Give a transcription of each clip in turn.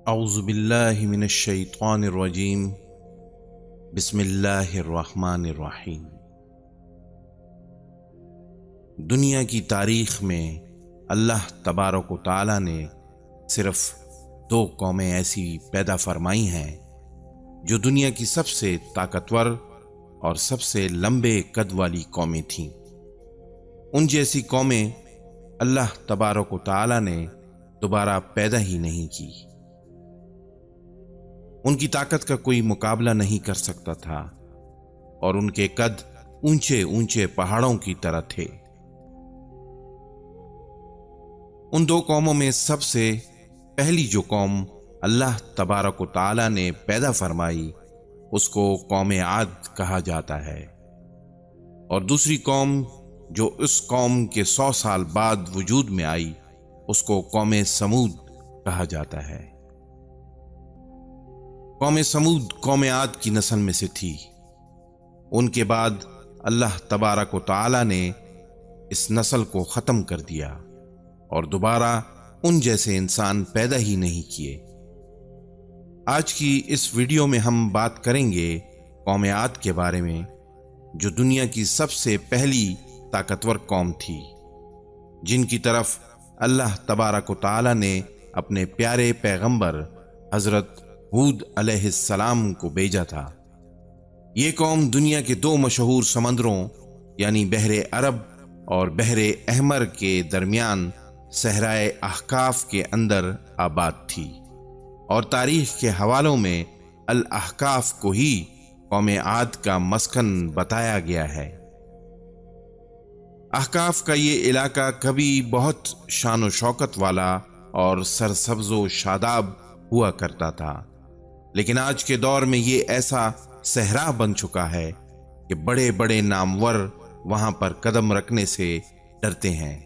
اعوذ باللہ من الشیطان الرجیم بسم اللہ الرحمن الرحیم۔ دنیا کی تاریخ میں اللہ تبارک و تعالی نے صرف دو قومیں ایسی پیدا فرمائی ہیں جو دنیا کی سب سے طاقتور اور سب سے لمبے قد والی قومیں تھیں۔ ان جیسی قومیں اللہ تبارک و تعالی نے دوبارہ پیدا ہی نہیں کی۔ ان کی طاقت کا کوئی مقابلہ نہیں کر سکتا تھا اور ان کے قد اونچے اونچے پہاڑوں کی طرح تھے۔ ان دو قوموں میں سب سے پہلی جو قوم اللہ تبارک و تعالی نے پیدا فرمائی اس کو قوم عاد کہا جاتا ہے، اور دوسری قوم جو اس قوم کے 100 سال بعد وجود میں آئی اس کو قوم سمود کہا جاتا ہے۔ قوم سمود قوم عاد کی نسل میں سے تھی۔ ان کے بعد اللہ تبارک و تعالی نے اس نسل کو ختم کر دیا اور دوبارہ ان جیسے انسان پیدا ہی نہیں کیے۔ آج کی اس ویڈیو میں ہم بات کریں گے قوم عاد کے بارے میں، جو دنیا کی سب سے پہلی طاقتور قوم تھی، جن کی طرف اللہ تبارک و تعالی نے اپنے پیارے پیغمبر حضرت ہود علیہ السلام کو بھیجا تھا۔ یہ قوم دنیا کے دو مشہور سمندروں یعنی بحر عرب اور بحر احمر کے درمیان صحرائے احقاف کے اندر آباد تھی، اور تاریخ کے حوالوں میں الاحقاف کو ہی قوم عاد کا مسکن بتایا گیا ہے۔ احقاف کا یہ علاقہ کبھی بہت شان و شوکت والا اور سرسبز و شاداب ہوا کرتا تھا، لیکن آج کے دور میں یہ ایسا صحرا بن چکا ہے کہ بڑے بڑے نامور وہاں پر قدم رکھنے سے ڈرتے ہیں۔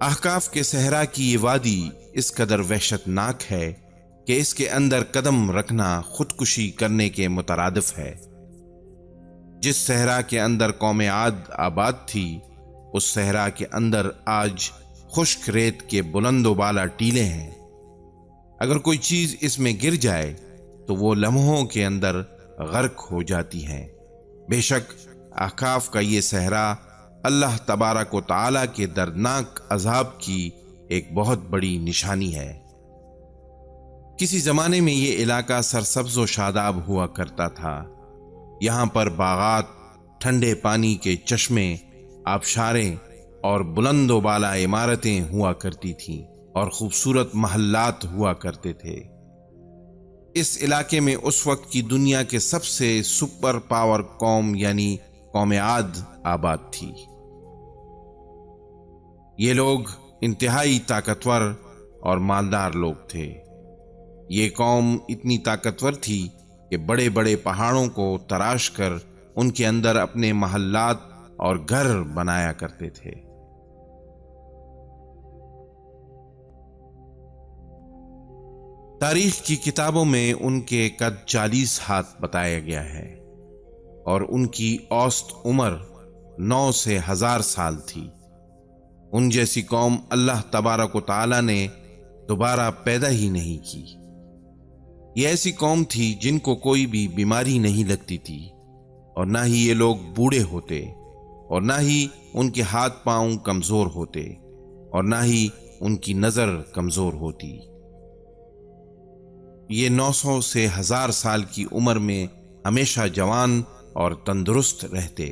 احقاف کے صحرا کی یہ وادی اس قدر وحشت ناک ہے کہ اس کے اندر قدم رکھنا خودکشی کرنے کے مترادف ہے۔ جس صحرا کے اندر قوم عاد آباد تھی، اس صحرا کے اندر آج خشک ریت کے بلند و بالا ٹیلے ہیں۔ اگر کوئی چیز اس میں گر جائے تو وہ لمحوں کے اندر غرق ہو جاتی ہیں۔ بے شک احقاف کا یہ صحرا اللہ تبارک و تعالی کے دردناک عذاب کی ایک بہت بڑی نشانی ہے۔ کسی زمانے میں یہ علاقہ سرسبز و شاداب ہوا کرتا تھا۔ یہاں پر باغات، ٹھنڈے پانی کے چشمے، آبشاریں اور بلند و بالا عمارتیں ہوا کرتی تھیں اور خوبصورت محلات ہوا کرتے تھے۔ اس علاقے میں اس وقت کی دنیا کے سب سے سپر پاور قوم یعنی قوم عاد آباد تھی۔ یہ لوگ انتہائی طاقتور اور مالدار لوگ تھے۔ یہ قوم اتنی طاقتور تھی کہ بڑے بڑے پہاڑوں کو تراش کر ان کے اندر اپنے محلات اور گھر بنایا کرتے تھے۔ تاریخ کی کتابوں میں ان کے قد 40 ہاتھ بتایا گیا ہے، اور ان کی اوسط عمر 9 سے 1000 سال تھی۔ ان جیسی قوم اللہ تبارک و تعالی نے دوبارہ پیدا ہی نہیں کی۔ یہ ایسی قوم تھی جن کو کوئی بھی بیماری نہیں لگتی تھی، اور نہ ہی یہ لوگ بوڑھے ہوتے، اور نہ ہی ان کے ہاتھ پاؤں کمزور ہوتے، اور نہ ہی ان کی نظر کمزور ہوتی۔ یہ 900 سے 1000 سال کی عمر میں ہمیشہ جوان اور تندرست رہتے۔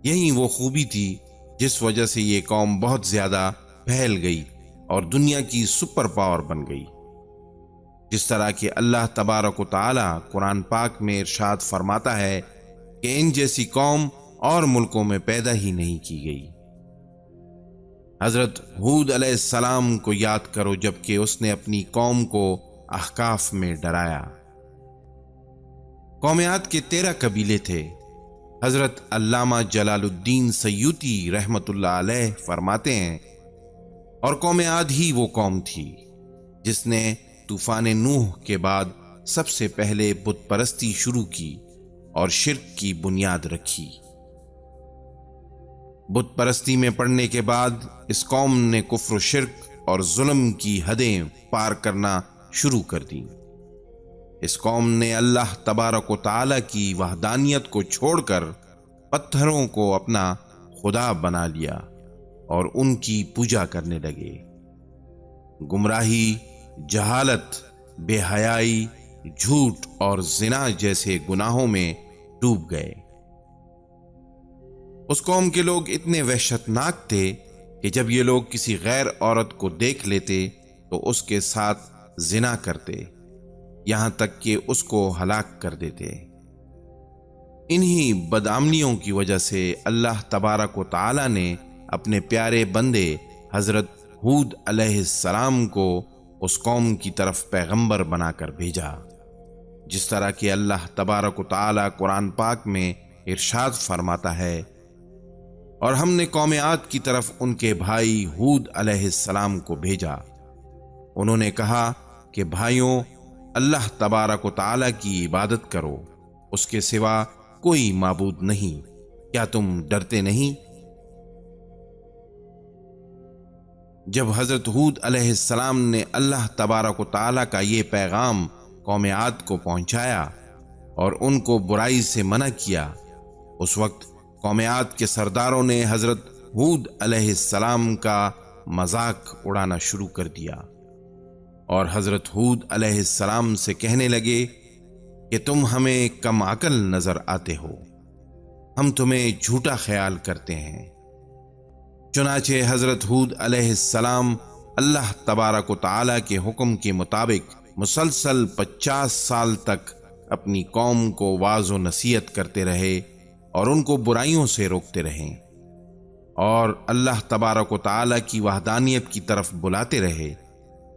یہی وہ خوبی تھی جس وجہ سے یہ قوم بہت زیادہ پھیل گئی اور دنیا کی سپر پاور بن گئی۔ جس طرح کہ اللہ تبارک و تعالی قرآن پاک میں ارشاد فرماتا ہے کہ ان جیسی قوم اور ملکوں میں پیدا ہی نہیں کی گئی۔ حضرت ہود علیہ السلام کو یاد کرو جبکہ اس نے اپنی قوم کو احقاف میں ڈرایا۔ قوم عاد کے 13 قبیلے تھے۔ حضرت علامہ جلال الدین سیوطی رحمت اللہ علیہ فرماتے ہیں، اور قوم عاد ہی وہ قوم تھی جس نے طوفان نوح کے بعد سب سے پہلے بت پرستی شروع کی اور شرک کی بنیاد رکھی۔ بت پرستی میں پڑنے کے بعد اس قوم نے کفر و شرک اور ظلم کی حدیں پار کرنا شروع کر دیں۔ اس قوم نے اللہ تبارک و تعالی کی وحدانیت کو چھوڑ کر پتھروں کو اپنا خدا بنا لیا اور ان کی پوجا کرنے لگے۔ گمراہی، جہالت، بے حیائی، جھوٹ اور زنا جیسے گناہوں میں ڈوب گئے۔ اس قوم کے لوگ اتنے وحشتناک تھے کہ جب یہ لوگ کسی غیر عورت کو دیکھ لیتے تو اس کے ساتھ زنا کرتے، یہاں تک کہ اس کو ہلاک کر دیتے۔ انہی بدعملیوں کی وجہ سے اللہ تبارک و تعالی نے اپنے پیارے بندے حضرت ہود علیہ السلام کو اس قوم کی طرف پیغمبر بنا کر بھیجا، جس طرح کہ اللہ تبارک و تعالی قرآن پاک میں ارشاد فرماتا ہے، اور ہم نے قوم عاد کی طرف ان کے بھائی ہود علیہ السلام کو بھیجا۔ انہوں نے کہا کہ بھائیوں، اللہ تبارک و تعالی کی عبادت کرو، اس کے سوا کوئی معبود نہیں، کیا تم ڈرتے نہیں؟ جب حضرت ہود علیہ السلام نے اللہ تبارک و تعالی کا یہ پیغام قوم عاد کو پہنچایا اور ان کو برائی سے منع کیا، اس وقت قوم عاد کے سرداروں نے حضرت ہود علیہ السلام کا مذاق اڑانا شروع کر دیا اور حضرت ہود علیہ السلام سے کہنے لگے کہ تم ہمیں کم عقل نظر آتے ہو، ہم تمہیں جھوٹا خیال کرتے ہیں۔ چنانچہ حضرت ہود علیہ السلام اللہ تبارک و تعالی کے حکم کے مطابق مسلسل 50 سال تک اپنی قوم کو واعظ و نصیحت کرتے رہے اور ان کو برائیوں سے روکتے رہے اور اللہ تبارک و تعالی کی وحدانیت کی طرف بلاتے رہے،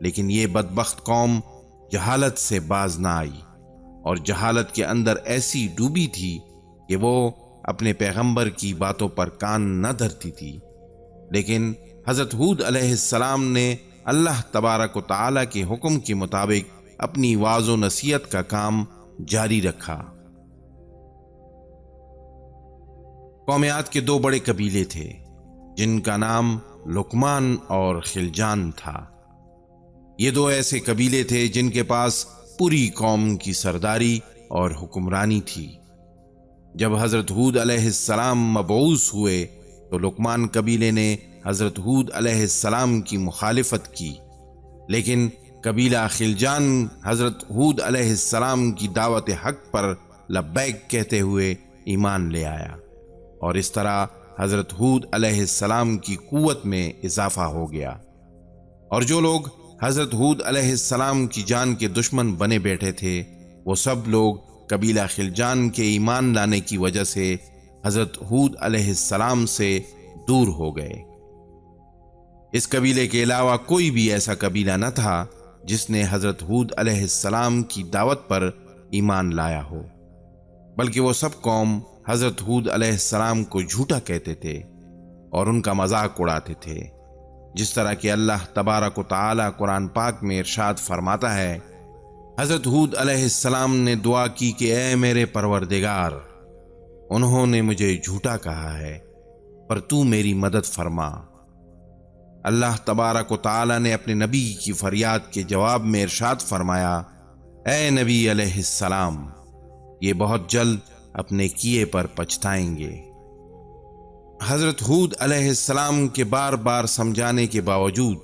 لیکن یہ بدبخت قوم جہالت سے باز نہ آئی اور جہالت کے اندر ایسی ڈوبی تھی کہ وہ اپنے پیغمبر کی باتوں پر کان نہ دھرتی تھی۔ لیکن حضرت ہود علیہ السلام نے اللہ تبارک و تعالی کے حکم کے مطابق اپنی واعظ و نصیحت کا کام جاری رکھا۔ قوم عاد کے 2 بڑے قبیلے تھے جن کا نام لقمان اور خلجان تھا۔ یہ 2 ایسے قبیلے تھے جن کے پاس پوری قوم کی سرداری اور حکمرانی تھی۔ جب حضرت ہود علیہ السلام مبعوث ہوئے تو لقمان قبیلے نے حضرت ہود علیہ السلام کی مخالفت کی، لیکن قبیلہ خلجان حضرت ہود علیہ السلام کی دعوت حق پر لبیک کہتے ہوئے ایمان لے آیا، اور اس طرح حضرت ہود علیہ السلام کی قوت میں اضافہ ہو گیا، اور جو لوگ حضرت ہود علیہ السلام کی جان کے دشمن بنے بیٹھے تھے وہ سب لوگ قبیلہ خلجان کے ایمان لانے کی وجہ سے حضرت ہود علیہ السلام سے دور ہو گئے۔ اس قبیلے کے علاوہ کوئی بھی ایسا قبیلہ نہ تھا جس نے حضرت ہود علیہ السلام کی دعوت پر ایمان لایا ہو، بلکہ وہ سب قوم حضرت ہود علیہ السلام کو جھوٹا کہتے تھے اور ان کا مذاق اڑاتے تھے، جس طرح کہ اللہ تبارک و تعالی قرآن پاک میں ارشاد فرماتا ہے، حضرت ہود علیہ السلام نے دعا کی کہ اے میرے پروردگار، انہوں نے مجھے جھوٹا کہا ہے پر تو میری مدد فرما۔ اللہ تبارک و تعالی نے اپنے نبی کی فریاد کے جواب میں ارشاد فرمایا، اے نبی علیہ السلام، یہ بہت جلد اپنے کیے پر پچھتائیں گے۔ حضرت ہود علیہ السلام کے بار بار سمجھانے کے باوجود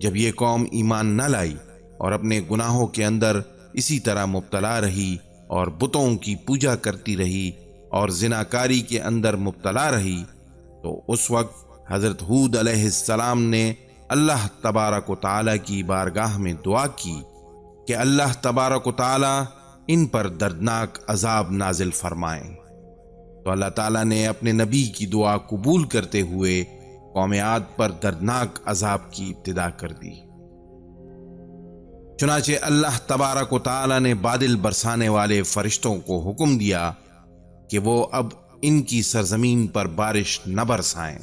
جب یہ قوم ایمان نہ لائی اور اپنے گناہوں کے اندر اسی طرح مبتلا رہی اور بتوں کی پوجا کرتی رہی اور زناکاری کے اندر مبتلا رہی، تو اس وقت حضرت ہود علیہ السلام نے اللہ تبارک و تعالی کی بارگاہ میں دعا کی کہ اللہ تبارک و تعالی ان پر دردناک عذاب نازل فرمائیں، تو اللہ تعالیٰ نے اپنے نبی کی دعا قبول کرتے ہوئے قوم عاد پر دردناک عذاب کی ابتدا کر دی۔ چنانچہ اللہ تبارک و تعالیٰ نے بادل برسانے والے فرشتوں کو حکم دیا کہ وہ اب ان کی سرزمین پر بارش نہ برسائیں،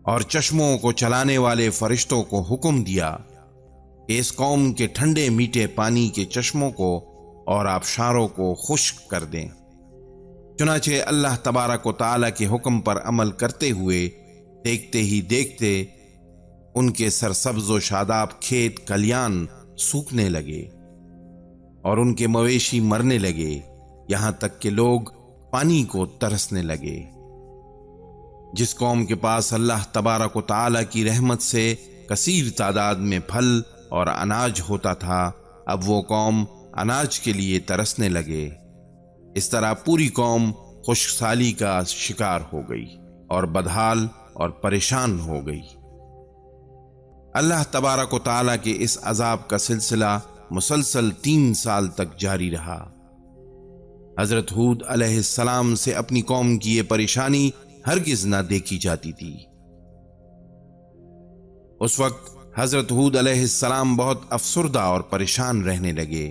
اور چشموں کو چلانے والے فرشتوں کو حکم دیا کہ اس قوم کے ٹھنڈے میٹھے پانی کے چشموں کو اور آبشاروں کو خشک کر دیں۔ چنانچہ اللہ تبارک و تعالیٰ کے حکم پر عمل کرتے ہوئے دیکھتے ہی دیکھتے ان کے سرسبز و شاداب کھیت کلیان سوکھنے لگے اور ان کے مویشی مرنے لگے، یہاں تک کہ لوگ پانی کو ترسنے لگے۔ جس قوم کے پاس اللہ تبارک و تعالیٰ کی رحمت سے کثیر تعداد میں پھل اور اناج ہوتا تھا، اب وہ قوم اناج کے لیے ترسنے لگے۔ اس طرح پوری قوم خشک سالی کا شکار ہو گئی اور بدحال اور پریشان ہو گئی۔ اللہ تبارک و تعالیٰ کے اس عذاب کا سلسلہ مسلسل 3 سال تک جاری رہا۔ حضرت ہود علیہ السلام سے اپنی قوم کی یہ پریشانی ہرگز نہ دیکھی جاتی تھی۔ اس وقت حضرت ہود علیہ السلام بہت افسردہ اور پریشان رہنے لگے۔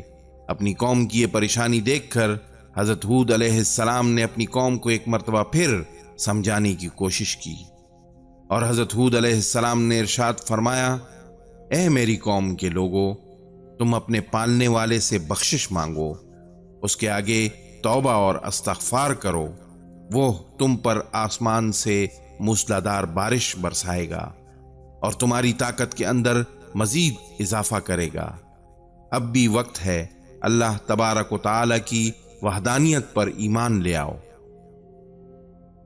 اپنی قوم کی یہ پریشانی دیکھ کر حضرت ہود علیہ السلام نے اپنی قوم کو ایک مرتبہ پھر سمجھانے کی کوشش کی، اور حضرت ہود علیہ السلام نے ارشاد فرمایا، اے میری قوم کے لوگو، تم اپنے پالنے والے سے بخشش مانگو، اس کے آگے توبہ اور استغفار کرو، وہ تم پر آسمان سے موسلادھار بارش برسائے گا اور تمہاری طاقت کے اندر مزید اضافہ کرے گا۔ اب بھی وقت ہے، اللہ تبارک و تعالیٰ کی وحدانیت پر ایمان لے آؤ،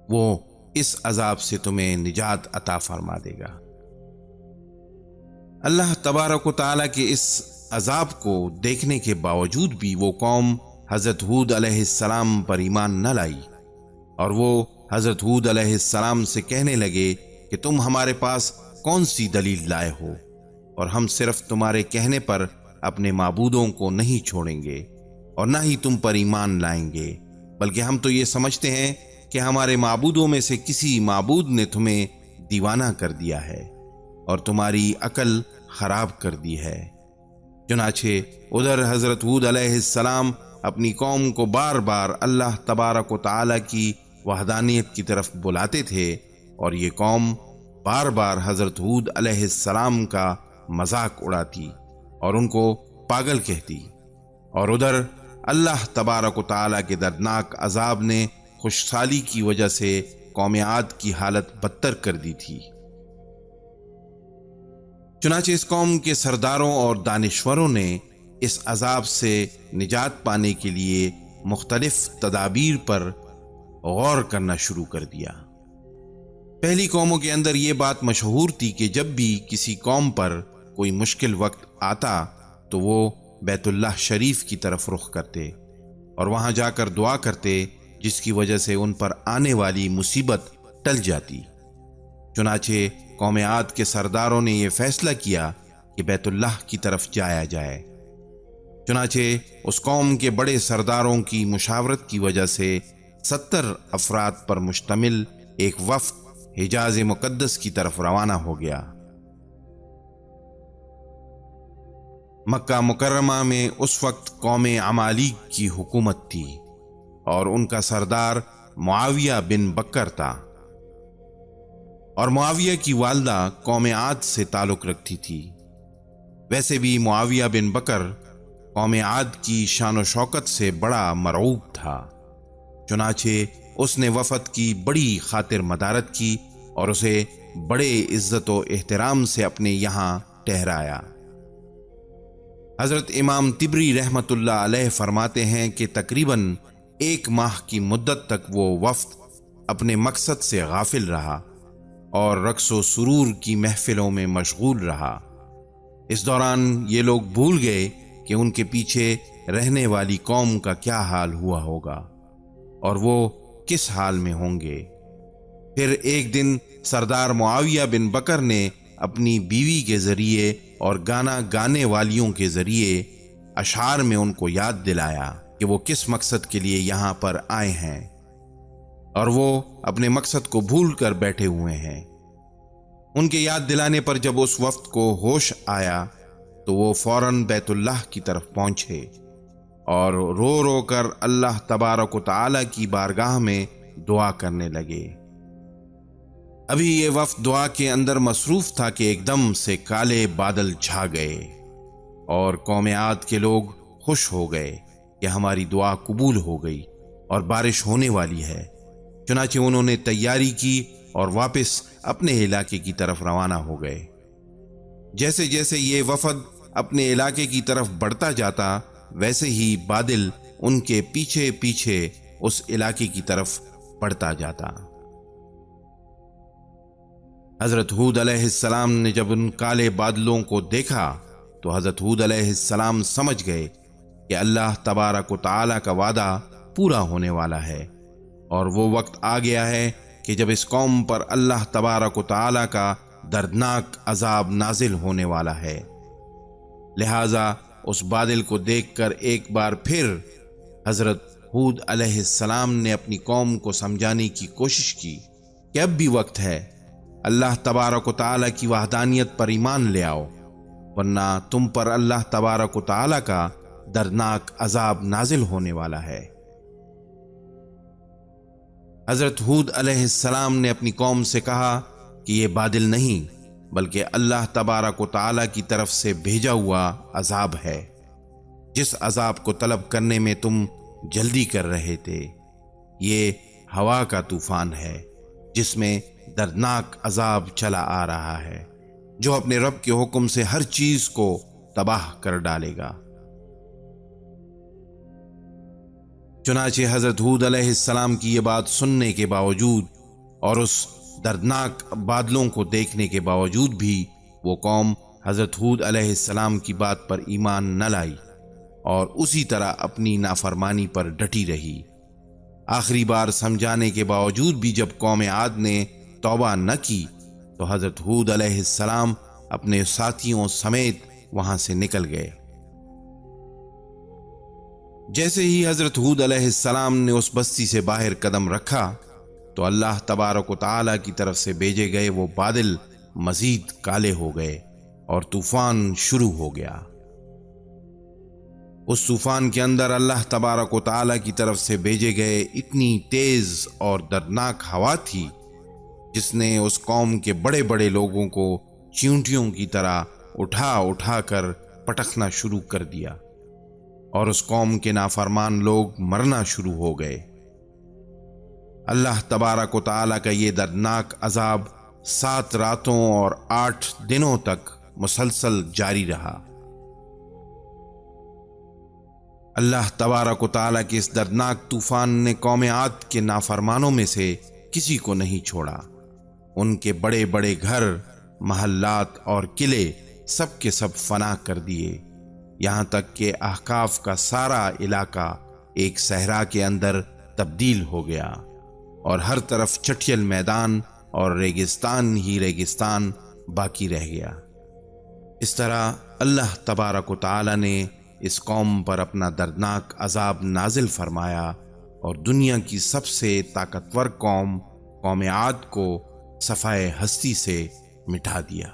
وہ اس عذاب سے تمہیں نجات عطا فرما دے گا۔ اللہ تبارک و تعالیٰ کے اس عذاب کو دیکھنے کے باوجود بھی وہ قوم حضرت ہود علیہ السلام پر ایمان نہ لائی، اور وہ حضرت ہود علیہ السلام سے کہنے لگے کہ تم ہمارے پاس کون سی دلیل لائے ہو، اور ہم صرف تمہارے کہنے پر اپنے معبودوں کو نہیں چھوڑیں گے اور نہ ہی تم پر ایمان لائیں گے، بلکہ ہم تو یہ سمجھتے ہیں کہ ہمارے معبودوں میں سے کسی معبود نے تمہیں دیوانہ کر دیا ہے اور تمہاری عقل خراب کر دی ہے۔ چنانچہ ادھر حضرت ہود علیہ السلام اپنی قوم کو بار بار اللہ تبارک و تعالیٰ کی وحدانیت کی طرف بلاتے تھے، اور یہ قوم بار بار حضرت ہود علیہ السلام کا مذاق اڑاتی اور ان کو پاگل کہتی، اور ادھر اللہ تبارک و تعالیٰ کے دردناک عذاب نے خوشحالی کی وجہ سے قوم عاد کی حالت بدتر کر دی تھی۔ چنانچہ اس قوم کے سرداروں اور دانشوروں نے اس عذاب سے نجات پانے کے لیے مختلف تدابیر پر غور کرنا شروع کر دیا۔ پہلی قوموں کے اندر یہ بات مشہور تھی کہ جب بھی کسی قوم پر کوئی مشکل وقت آتا تو وہ بیت اللہ شریف کی طرف رخ کرتے اور وہاں جا کر دعا کرتے، جس کی وجہ سے ان پر آنے والی مصیبت ٹل جاتی۔ چنانچہ قوم عاد کے سرداروں نے یہ فیصلہ کیا کہ بیت اللہ کی طرف جایا جائے۔ چنانچہ اس قوم کے بڑے سرداروں کی مشاورت کی وجہ سے 70 افراد پر مشتمل ایک وفد حجاز مقدس کی طرف روانہ ہو گیا۔ مکہ مکرمہ میں اس وقت قوم عمالیق کی حکومت تھی اور ان کا سردار معاویہ بن بکر تھا، اور معاویہ کی والدہ قوم عاد سے تعلق رکھتی تھی۔ ویسے بھی معاویہ بن بکر قوم عاد کی شان و شوکت سے بڑا مرعوب تھا، چنانچہ اس نے وفد کی بڑی خاطر مدارت کی اور اسے بڑے عزت و احترام سے اپنے یہاں ٹھہرایا۔ حضرت امام طبری رحمت اللہ علیہ فرماتے ہیں کہ تقریباً 1 ماہ کی مدت تک وہ وفد اپنے مقصد سے غافل رہا اور رقص و سرور کی محفلوں میں مشغول رہا۔ اس دوران یہ لوگ بھول گئے کہ ان کے پیچھے رہنے والی قوم کا کیا حال ہوا ہوگا اور وہ کس حال میں ہوں گے۔ پھر ایک دن سردار معاویہ بن بکر نے اپنی بیوی کے ذریعے اور گانا گانے والیوں کے ذریعے اشعار میں ان کو یاد دلایا کہ وہ کس مقصد کے لیے یہاں پر آئے ہیں، اور وہ اپنے مقصد کو بھول کر بیٹھے ہوئے ہیں۔ ان کے یاد دلانے پر جب اس وفد کو ہوش آیا تو وہ فوراً بیت اللہ کی طرف پہنچے اور رو رو کر اللہ تبارک و تعالیٰ کی بارگاہ میں دعا کرنے لگے۔ ابھی یہ وفد دعا کے اندر مصروف تھا کہ ایک دم سے کالے بادل چھا گئے اور قوم عاد کے لوگ خوش ہو گئے کہ ہماری دعا قبول ہو گئی اور بارش ہونے والی ہے۔ چنانچہ انہوں نے تیاری کی اور واپس اپنے علاقے کی طرف روانہ ہو گئے۔ جیسے جیسے یہ وفد اپنے علاقے کی طرف بڑھتا جاتا ویسے ہی بادل ان کے پیچھے پیچھے اس علاقے کی طرف بڑھتا جاتا۔ حضرت ہود علیہ السلام نے جب ان کالے بادلوں کو دیکھا تو حضرت ہود علیہ السلام سمجھ گئے کہ اللہ تبارک و تعالی کا وعدہ پورا ہونے والا ہے، اور وہ وقت آ گیا ہے کہ جب اس قوم پر اللہ تبارک و تعالی کا دردناک عذاب نازل ہونے والا ہے۔ لہذا اس بادل کو دیکھ کر ایک بار پھر حضرت ہود علیہ السلام نے اپنی قوم کو سمجھانے کی کوشش کی کہ اب بھی وقت ہے، اللہ تبارک و تعالی کی وحدانیت پر ایمان لے آؤ، ورنہ تم پر اللہ تبارک و تعالی کا دردناک عذاب نازل ہونے والا ہے۔ حضرت ہود علیہ السلام نے اپنی قوم سے کہا کہ یہ بادل نہیں بلکہ اللہ تبارک و تعالی کی طرف سے بھیجا ہوا عذاب ہے، جس عذاب کو طلب کرنے میں تم جلدی کر رہے تھے۔ یہ ہوا کا طوفان ہے جس میں دردناک عذاب چلا آ رہا ہے، جو اپنے رب کے حکم سے ہر چیز کو تباہ کر ڈالے گا۔ چنانچہ حضرت ہود علیہ السلام کی یہ بات سننے کے باوجود اور اس دردناک بادلوں کو دیکھنے کے باوجود بھی وہ قوم حضرت ہود علیہ السلام کی بات پر ایمان نہ لائی اور اسی طرح اپنی نافرمانی پر ڈٹی رہی۔ آخری بار سمجھانے کے باوجود بھی جب قوم عاد نے توبہ نہ کی تو حضرت ہود علیہ السلام اپنے ساتھیوں سمیت وہاں سے نکل گئے۔ جیسے ہی حضرت ہود علیہ السلام نے اس بستی سے باہر قدم رکھا تو اللہ تبارک و تعالی کی طرف سے بھیجے گئے وہ بادل مزید کالے ہو گئے اور طوفان شروع ہو گیا۔ اس طوفان کے اندر اللہ تبارک و تعالی کی طرف سے بھیجے گئے اتنی تیز اور دردناک ہوا تھی جس نے اس قوم کے بڑے بڑے لوگوں کو چیونٹیوں کی طرح اٹھا اٹھا کر پٹکنا شروع کر دیا، اور اس قوم کے نافرمان لوگ مرنا شروع ہو گئے۔ اللہ تبارک و تعالی کا یہ دردناک عذاب 7 راتوں اور 8 دنوں تک مسلسل جاری رہا۔ اللہ تبارک و تعالی کے اس دردناک طوفان نے قوم عاد کے نافرمانوں میں سے کسی کو نہیں چھوڑا۔ ان کے بڑے بڑے گھر، محلات اور قلعے سب کے سب فنا کر دیے، یہاں تک کہ احقاف کا سارا علاقہ ایک صحرا کے اندر تبدیل ہو گیا، اور ہر طرف چٹھیل میدان اور ریگستان ہی ریگستان باقی رہ گیا۔ اس طرح اللہ تبارک و تعالی نے اس قوم پر اپنا دردناک عذاب نازل فرمایا اور دنیا کی سب سے طاقتور قوم عاد کو صفائے ہستی سے مٹا دیا۔